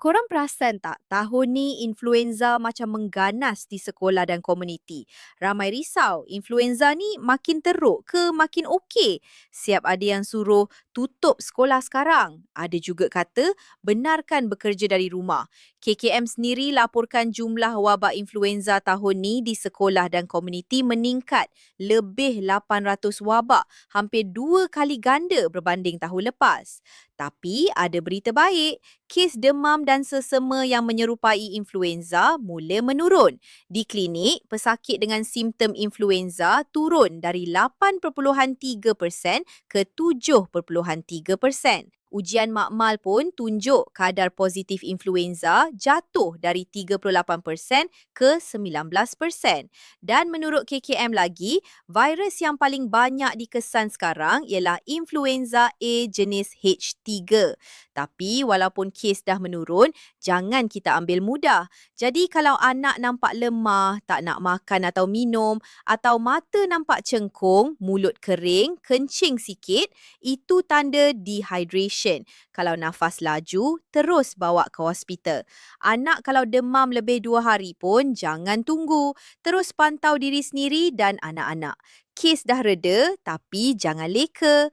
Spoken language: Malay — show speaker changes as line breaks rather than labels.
Korang perasan tak, tahun ni influenza macam mengganas di sekolah dan komuniti. Ramai risau, influenza ni makin teruk ke makin okey? Siap ada yang suruh tutup sekolah sekarang. Ada juga kata benarkan bekerja dari rumah. KKM sendiri laporkan jumlah wabak influenza tahun ni di sekolah dan komuniti meningkat lebih 800 wabak, hampir 2 kali ganda berbanding tahun lepas. Tapi ada berita baik, kes demam dan sesama yang menyerupai influenza mula menurun. Di klinik, pesakit dengan simptom influenza turun dari 8.3% ke 7.3%. Ujian makmal pun tunjuk kadar positif influenza jatuh dari 38% ke 19%. Dan menurut KKM lagi, virus yang paling banyak dikesan sekarang ialah influenza A jenis H3. Tapi walaupun kes dah menurun, jangan kita ambil mudah. Jadi kalau anak nampak lemah, tak nak makan atau minum, atau mata nampak cengkung, mulut kering, kencing sikit, itu tanda dehydration. Kalau nafas laju, terus bawa ke hospital. Anak kalau demam lebih 2 hari pun, jangan tunggu. Terus pantau diri sendiri dan anak-anak. Kes dah reda, tapi jangan leka.